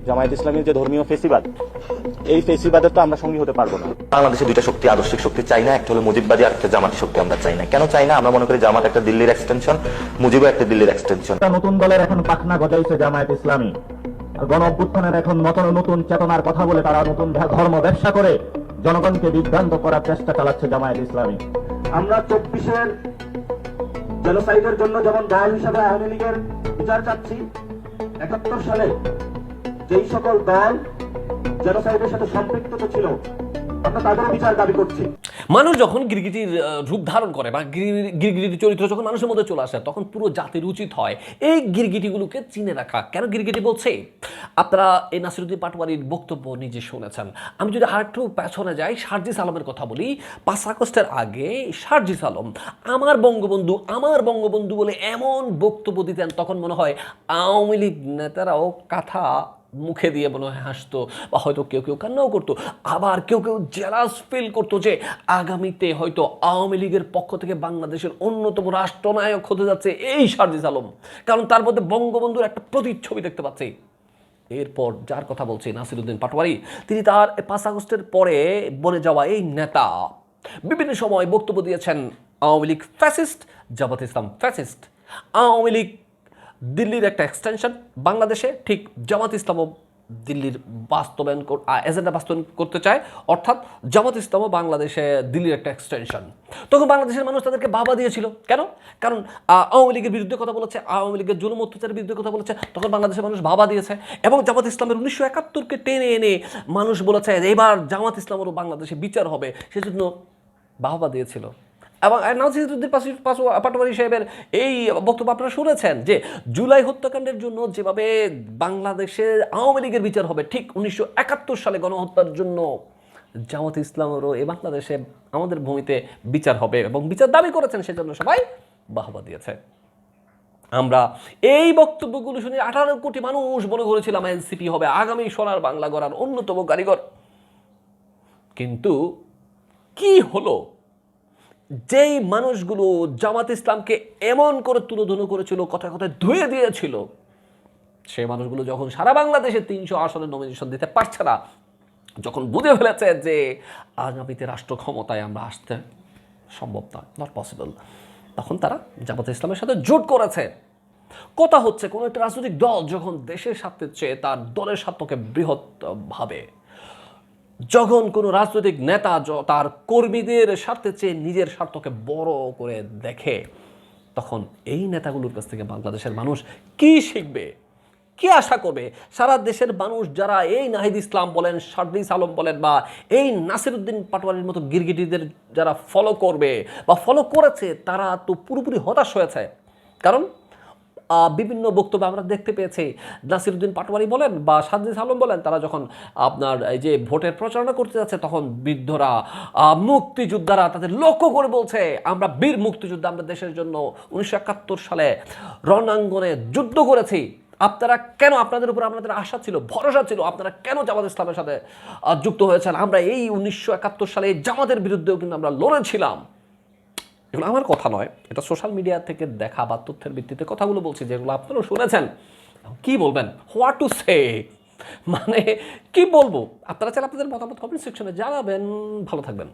জামায়াত ইসলামীর যে ধর্মীয় ফেসিবাদ, এই ফেসিবাদের তো আমরা সঙ্গী হতে পারবো না। বাংলাদেশে দুইটা শক্তি, আদর্শিক শক্তি চাই না, একটা হলো মুজিববাদী আর একটা জামাতি শক্তি আমরা চাই না। কেন চাই না? আমরা মনে করি জামাত একটা দিল্লির এক্সটেনশন, মুজিবও একটা দিল্লির এক্সটেনশন। নতুন দলের এখন পাখনা গজাইছে জামায়াত ইসলামী। আর গণ অভ্যুত্থানের এখন নতুন চেতনার কথা বলে তারা নতুন ধর্ম ব্যবসা করে জনগণকে বিভ্রান্ত করার চেষ্টা চালাচ্ছে জামায়াত ইসলামী। আমরা 24-এর জেনোসাইডের জন্য যেমন দল হিসাবে আওয়ামী লীগের বিচার চাচ্ছি, 71 সালে যেই সকল দল জেনোসাইডের সাথে সম্পৃক্ত ছিল আমরা তাদের বিচার দাবি করছি। মানুষ যখন গিরগিটির রূপ ধারণ করে বা গিরগিটির চরিত্র যখন মানুষের মধ্যে চলে আসে, তখন পুরো জাতির উচিত হয় এই গিরগিটিগুলোকে চিনে রাখা। কেন গিরগিটি বলছে? আপনারা এই নাসিরুদ্দিন পাটোয়ারির বক্তব্য নিজে শুনেছেন। আমি যদি আরেকটু পেছনে যাই, শারজিস আলমের কথা বলি। 5 আগস্টের আগে শারজিস আলম আমার বঙ্গবন্ধু বলে এমন বক্তব্য দিতেন, তখন মনে হয় আওয়ামী লীগ নেতারাও কথা মুখে দিয়ে মনে হয় হাসতো, বা হয়তো কেউ কেউ কান্নাও করতো, আবার কেউ কেউ জেলাস ফিল করতো যে আগামীতে হয়তো আওয়ামী লীগের পক্ষ থেকে বাংলাদেশের অন্যতম রাষ্ট্রনায়ক হতে যাচ্ছে এই শারজিস আলম, কারণ তার মধ্যে বঙ্গবন্ধুর একটা প্রতিচ্ছবি দেখতে পাচ্ছি। এরপর যার কথা বলছি নাসিরুদ্দিন পাটোয়ারি, তিনি তার 5 আগস্টের পরে বনে যাওয়া এই নেতা বিভিন্ন সময় বক্তব্য দিয়েছেন আওয়ামী লীগ ফ্যাসিস্ট, জামাত ইসলাম ফ্যাসিস্ট। আওয়ামী লীগ দিল্লির একটা এক্সটেনশন বাংলাদেশে, ঠিক জামাত ইসলামও দিল্লির এজেন্ডা বাস্তবায়ন করতে চায়, অর্থাৎ জামাত ইসলামও বাংলাদেশে দিল্লির একটা এক্সটেনশন। তখন বাংলাদেশের মানুষ তাদেরকে বাবা দিয়েছিল। কেন? কারণ আওয়ামী লীগের বিরুদ্ধে কথা বলেছে, আওয়ামী লীগের জুলুম অত্যাচারের বিরুদ্ধে কথা বলেছে, তখন বাংলাদেশের মানুষ বাবা দিয়েছে। এবং জামাত ইসলামের 1971-কে টেনে এনে মানুষ বলেছে এবার জামাত ইসলামেরও বাংলাদেশে বিচার হবে, সেজন্য বাবা দিয়েছিল। এবং নাসিরুদ্দিন পাটোয়ারি সাহেবের এই বক্তব্য আপনারা শুনেছেন যে জুলাই হত্যাকাণ্ডের জন্য যেভাবে বাংলাদেশে আওয়ামী লীগের বিচার হবে, ঠিক 1971 সালে গণহত্যার জন্য জামাত ইসলামেরও এই বাংলাদেশে আমাদের ভূমিতে বিচার হবে এবং বিচার দাবি করেছেন, সেজন্য সবাই বাহবা দিয়েছে। আমরা এই বক্তব্যগুলো শুনে 18 কোটি মানুষ মনে করেছিলাম এনসিপি হবে আগামী সোনার বাংলা গড়ার অন্যতম কারিগর। কিন্তু কি হলো? যেই মানুষগুলো জামাত ইসলামকে এমন করে তুলোধুনো করেছিল, কথায় কথায় ধুয়ে দিয়েছিল, সেই মানুষগুলো যখন সারা বাংলাদেশে 300 আসনে নমিনেশন দিতে পারছে না, যখন বুঝে ফেলেছে যে আগামীতে রাষ্ট্র ক্ষমতায় আমরা আসতে সম্ভব নয়, নট পসিবল, তখন তারা জামাত ইসলামের সাথে জোট করেছে। কথা হচ্ছে, কোনো একটা রাজনৈতিক দল যখন দেশের স্বার্থের চেয়ে তার দলের স্বার্থকে বৃহৎ ভাবে, যখন কোনো রাজনৈতিক নেতা তার কর্মীদের স্বার্থের চেয়ে নিজের স্বার্থকে বড় করে দেখে, তখন এই নেতাগুলোর কাছ থেকে বাংলাদেশের মানুষ কি শিখবে, কি আশা করবে? সারা দেশের মানুষ যারা এই নাহিদ ইসলাম বলেন, শারজিস আলম বলেন, বা এই নাসিরুদ্দিন পাটোয়ারির মতো গিরগিটিদের যারা ফলো করবে বা ফলো করেছে, তারা তো পুরোপুরি হতাশ হয়েছে। কারণ বিভিন্ন বক্তব্য আমরা দেখতে পেয়েছি, নাসিরুদ্দিন পাটোয়ারি বলেন বা শারজিস আলম বলেন, তারা যখন আপনার এই যে ভোটের প্রচারণা করতে যাচ্ছে, তখন বৃদ্ধরা, মুক্তিযোদ্ধারা তাদের লক্ষ্য করে বলছে, আমরা বীর মুক্তিযোদ্ধা, আমরা দেশের জন্য 1971 সালে রণাঙ্গনে যুদ্ধ করেছি, আপনারা কেন, আপনাদের উপর আমাদের আশা ছিল, ভরসা ছিল, আপনারা কেন জামাত ইসলামের সাথে যুক্ত হয়েছেন? আমরা এই 1971 সালে জামাতের বিরুদ্ধেও কিন্তু আমরা লড়েছিলাম। এগুলো আমার কথা নয়, এটা সোশ্যাল মিডিয়া থেকে দেখা বা তথ্যের ভিত্তিতে কথাগুলো বলছি, যেগুলো আপনারাও শুনেছেন। কি বলবেন? হোয়াট টু সে, মানে কি বলবো? আপনারা চাইলে আপনাদের মতামত কমেন্ট সেকশনে জানাবেন। ভালো থাকবেন।